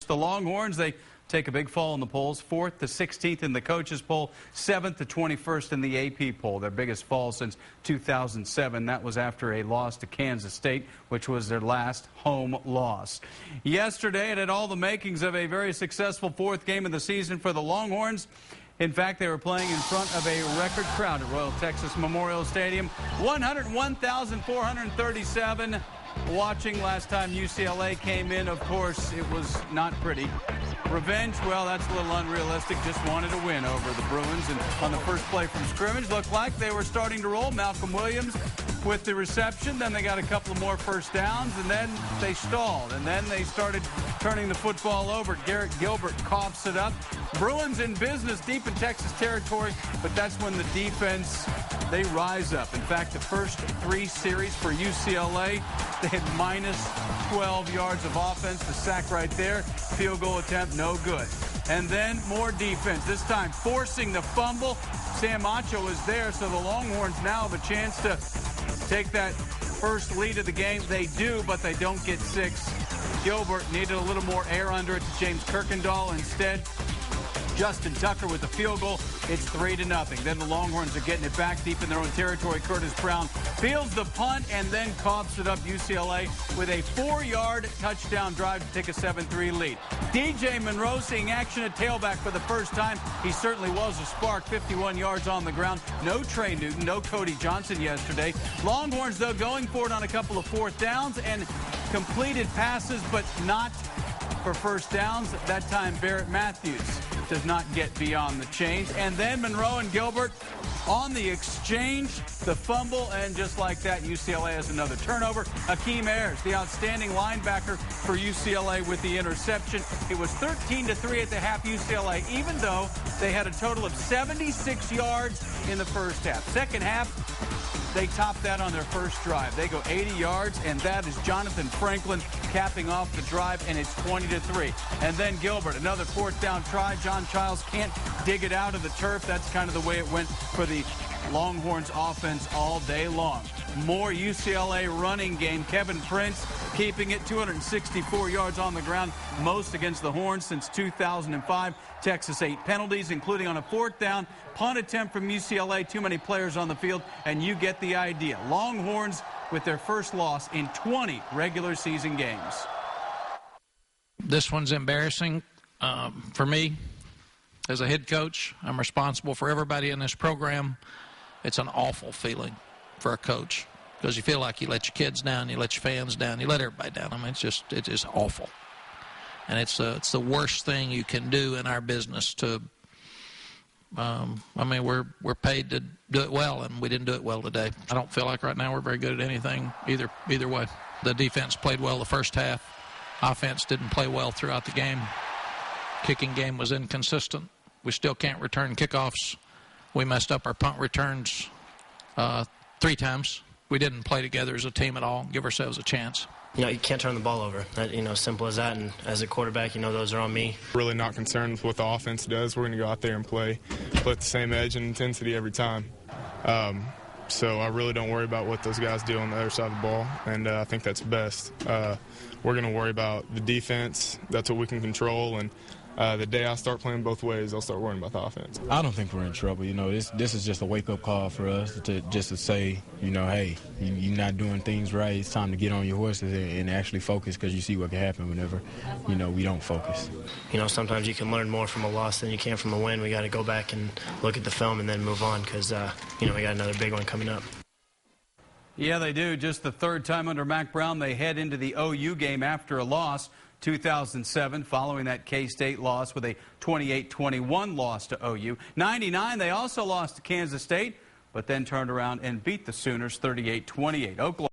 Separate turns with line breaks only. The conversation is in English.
The Longhorns, they take a big fall in the polls, 4th to 16th in the coaches poll, 7th to 21st in the AP poll, their biggest fall since 2007. That was after a loss to Kansas State, which was their last home loss. Yesterday, it had all the makings of a very successful 4th game of the season for the Longhorns. In fact, they were playing in front of a record crowd at Royal Texas Memorial Stadium, 101,437 watching. Last time UCLA came in, of course, it was not pretty. Revenge, well, that's a little unrealistic. Just wanted to win over the Bruins. And on the first play from scrimmage, looked like they were starting to roll. Malcolm Williams with the reception. Then they got a couple of more first downs, and then they stalled. And then they started turning the football over. Garrett Gilbert coughs it up. Bruins in business deep in Texas territory, but that's when the defense, they rise up. In fact, the first 3 series for UCLA, they had minus 12 yards of offense. The sack right there, field goal attempt, no good. And then more defense, this time forcing the fumble. Sam Acho is there, so the Longhorns now have a chance to take that first lead of the game. They do, but they don't get 6. Gilbert needed a little more air under it to James Kirkendall. Instead, Justin Tucker with the field goal. It's 3-0. Then the Longhorns are getting it back deep in their own territory. Curtis Brown fields the punt and then coughs it up. UCLA with a 4-yard touchdown drive to take a 7-3 lead. DJ Monroe seeing action at tailback for the first time. He certainly was a spark. 51 yards on the ground. No Trey Newton, no Cody Johnson yesterday. Longhorns, though, going for it on a couple of 4th downs and completed passes, but not for first downs. That time Barrett Matthews does not get beyond the chains. And then Monroe and Gilbert on the exchange, the fumble, and just like that, UCLA has another turnover. Hakeem Ayers, the outstanding linebacker for UCLA with the interception. It was 13-3 at the half UCLA, even though they had a total of 76 yards in the first half. Second half, they topped that on their first drive. They go 80 yards, and that is Jonathan Franklin capping off the drive, and it's 20-3. And then Gilbert, another 4th down try. John Childs can't dig it out of the turf. That's kind of the way it went for the Longhorns offense all day long. More UCLA running game. Kevin Prince keeping it 264 yards on the ground, most against the Horns since 2005. Texas 8 penalties, including on a 4th down punt attempt from UCLA. Too many players on the field, and you get the idea. Longhorns with their first loss in 20 regular season games.
This one's embarrassing for me as a head coach. I'm responsible for everybody in this program. It's an awful feeling for a coach because you feel like you let your kids down, you let your fans down, you let everybody down. I mean, it is awful. And it's the worst thing you can do in our business to I mean, we're paid to do it well, and we didn't do it well today. I don't feel like right now we're very good at anything either way. The defense played well the first half. Offense didn't play well throughout the game. Kicking game was inconsistent. We still can't return kickoffs. We messed up our punt returns 3 times. We didn't play together as a team at all, give ourselves a chance.
You know, you can't turn the ball over. That, simple as that. And as a quarterback, those are on me.
Really not concerned with what the offense does. We're going to go out there and play at the same edge and intensity every time. So I really don't worry about what those guys do on the other side of the ball, and I think that's best. We're going to worry about the defense. That's what we can control, and the day I start playing both ways, I'll start worrying about the offense.
I don't think we're in trouble. This is just a wake-up call for us to say, hey, you're not doing things right. It's time to get on your horses and actually focus, because you see what can happen whenever, we don't focus.
Sometimes you can learn more from a loss than you can from a win. We got to go back and look at the film and then move on, because, we got another big one coming up.
Yeah, they do. Just the 3rd time under Mack Brown they head into the OU game after a loss. 2007, following that K-State loss with a 28-21 loss to OU. 99, they also lost to Kansas State, but then turned around and beat the Sooners 38-28. Oklahoma